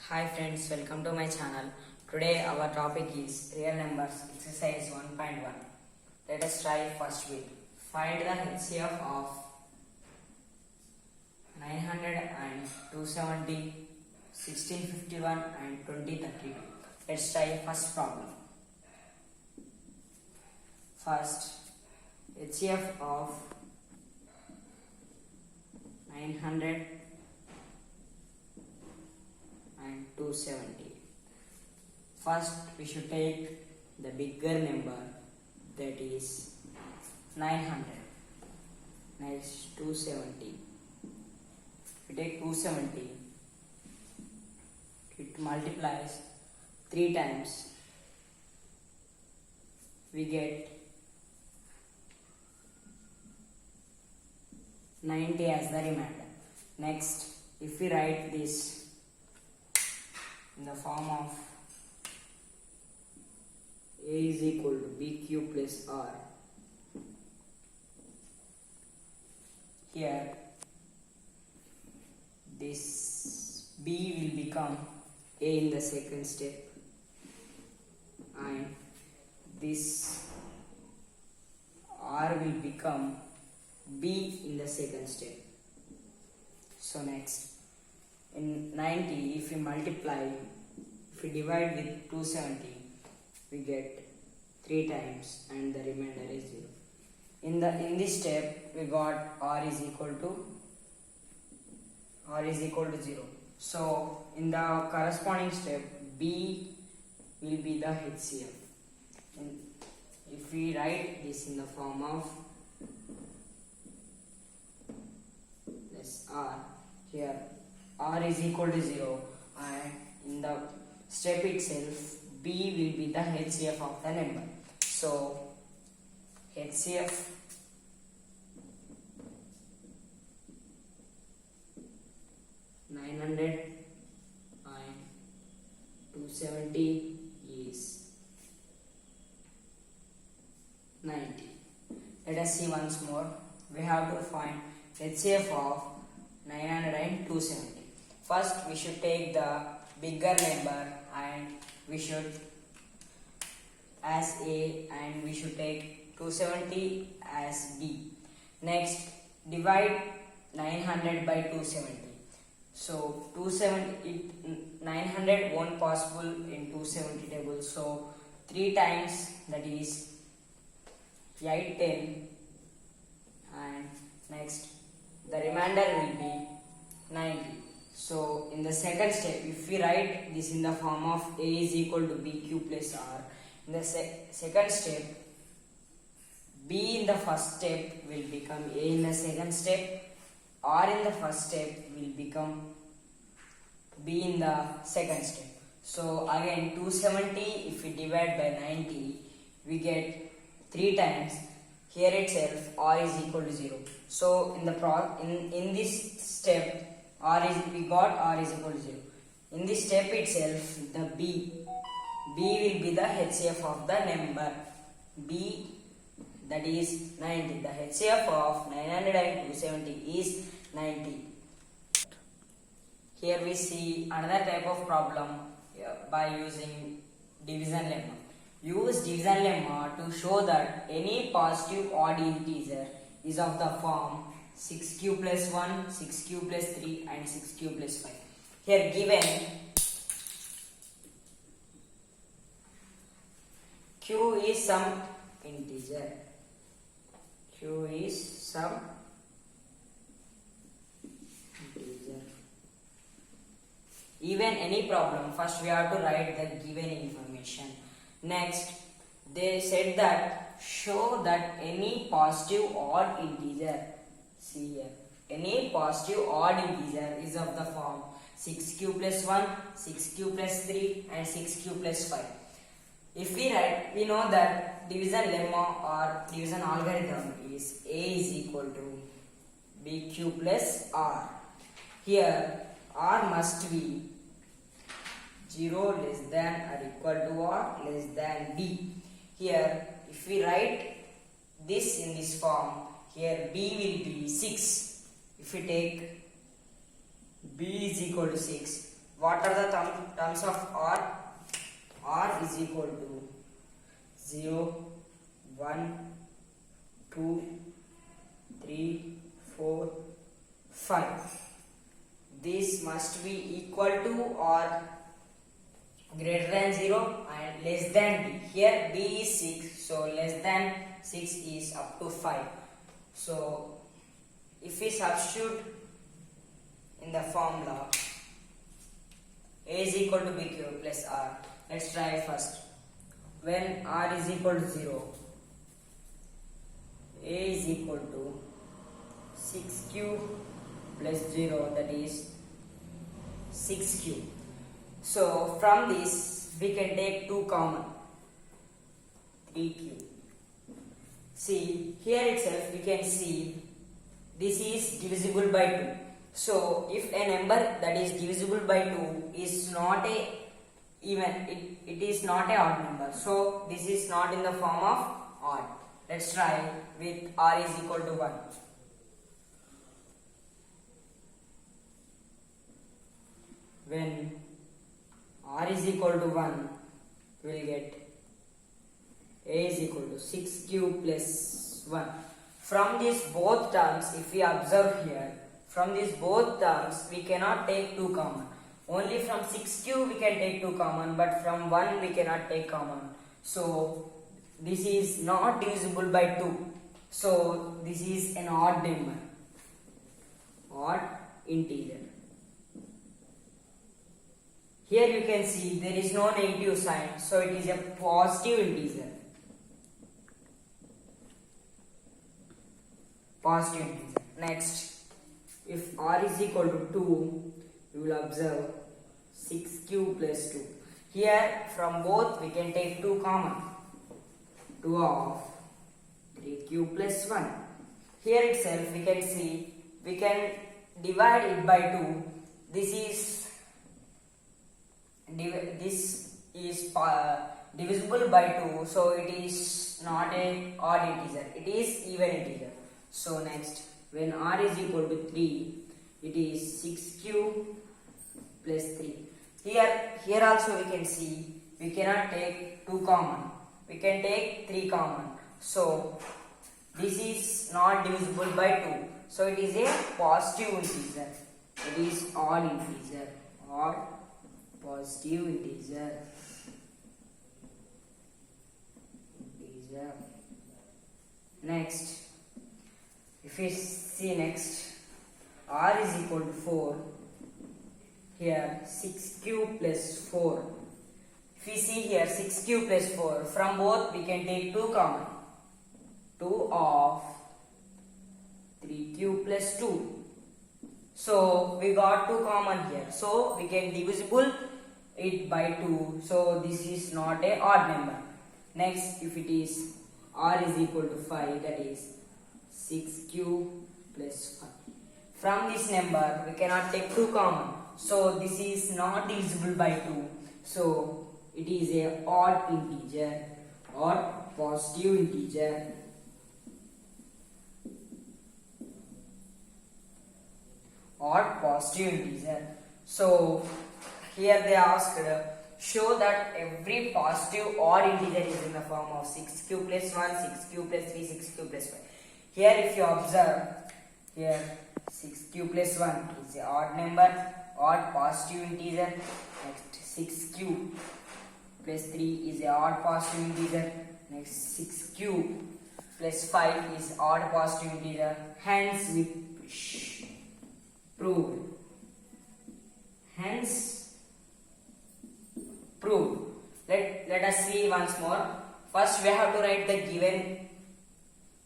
Hi friends, welcome to my channel. Today our topic is real numbers exercise 1.1. Let us try first bit. Find the HCF of 900 and 270, 1651 and 2032. Let's try first problem. First, HCF of 900 and 270. First we should take the bigger number, that is 900. Next 270. If we take 270, it multiplies 3 times. We get 90 as the remainder. Next, if we write this in the form of A is equal to BQ plus R. Here, this B will become A in the second step, and this R will become B in the second step. So next, in 90, if we divide with 270, we get 3 times and the remainder is 0. In this step, we got R is equal to 0. So in the corresponding step, B will be the HCF. And if we write this in the form of this R, here R is equal to 0, and in the step itself B will be the HCF of the number. So HCF (900) and 270 is 90. Let us see once more. We have to find HCF of 900 and 270. First, we should take the bigger number and we should as A, and we should take 270 as B. Next, divide 900 by 270. So 900 won't possible in 270 table. So 3 times, that is 810, and next the remainder will be 90. So in the second step, if we write this in the form of A is equal to BQ plus R, in the second step, B in the first step will become A in the second step, R in the first step will become B in the second step. So again 270, if we divide by 90, we get 3 times. Here itself R is equal to 0. So in this step, we got R is equal to 0. In this step itself, the B will be the HCF of the number B, that is 90. The HCF of 900 and 270 is 90. Here we see another type of problem by using division lemma. Use division lemma to show that any positive odd integer is of the form 6q plus 1, 6q plus 3 and 6q plus 5. Here given q is some integer. Q is some integer. Even any problem, first we have to write the given information. Next, they said that show that any positive odd integer, see here, any positive odd integer is of the form 6q plus 1, 6q plus 3 and 6q plus 5. If we write, we know that division lemma or division algorithm is A is equal to BQ plus R. Here R must be 0 less than or equal to or less than B. Here if we write this in this form, here B will be 6. If we take B is equal to 6, what are the terms of r? R is equal to 0, 1, 2, 3, 4, 5. This must be equal to or greater than 0 and less than b. Here b is 6, so less than 6 is up to 5. So if we substitute in the formula a is equal to bq plus r, let's try it first. When r is equal to 0, a is equal to 6q plus 0, that is 6q. So from this we can take 2 common, 3q. See, here itself we can see this is divisible by 2. So if a number that is divisible by 2 is not a even, it is not a odd number. So this is not in the form of odd. Let's try with r is equal to 1. When r is equal to 1, we will get a is equal to 6q plus 1. From these both terms, if we observe here, from these both terms we cannot take 2 common. Only from 6q we can take 2 common, but from 1 we cannot take common. So this is not divisible by 2. So this is an odd number, odd integer. Here you can see there is no negative sign, so it is a positive integer. Positive integer. Next, if r is equal to 2, you will observe 6q plus 2. Here from both we can take 2 common. 2 of 3q plus 1. Here itself we can see we can divide it by 2. This is divisible by 2, so it is not a odd integer, it is even integer. So next, when r is equal to 3, it is 6q plus 3. Here also we can see we cannot take 2 common, we can take 3 common. So this is not divisible by 2, so it is a positive integer, it is odd integer, odd positive integer. Next, if we see next, r is equal to 4. Here 6q plus 4. If we see here 6q plus 4, from both we can take 2 common. 2 of 3q plus 2. So we got 2 common here. So we can divisible it by 2. So this is not a odd number. Next, if it is r is equal to 5, that is 6q plus 5. From this number we cannot take 2 common. So this is not divisible by 2. So it is a odd integer, odd positive integer. Odd positive integer. So here they asked, show that every positive odd integer is in the form of 6q plus 1, 6q plus 3, 6q plus 5. Here if you observe, here 6q plus 1 is an odd number, odd positive integer. Next 6q plus 3 is an odd positive integer. Next 6q plus 5 is odd positive integer. Hence we proved. Hence proved. Let us see once more. First we have to write the given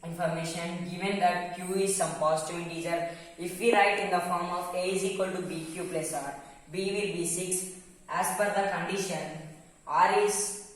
information. Given that q is some positive integer, if we write in the form of a is equal to bq plus r, b will be 6. As per the condition, r is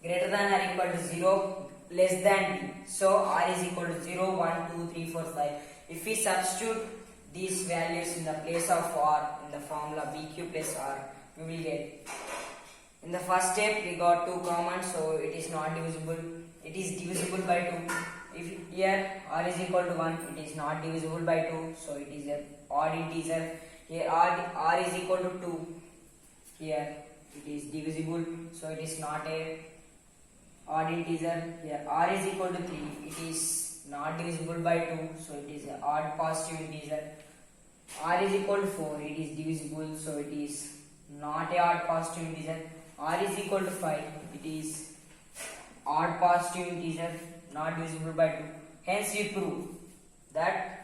greater than or equal to 0, less than b. So r is equal to 0, 1, 2, 3, 4, 5. If we substitute these values in the place of r in the formula bq plus r, we will get, in the first step we got 2 common, so it is not divisible. It is divisible by 2. If here r is equal to 1, it is not divisible by 2, so it is a odd integer. Here r is equal to 2. Here it is divisible, so it is not a odd integer. Here r is equal to 3. It is not divisible by 2, so it is an odd positive integer. R is equal to 4. It is divisible, so it is not a odd positive integer. R is equal to 5. It is odd positive integer, not divisible by 2. Hence we prove that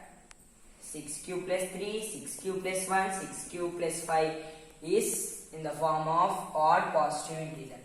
6 cube plus 3, 6 cube plus 1, 6 cube plus 5 is in the form of odd positive integer.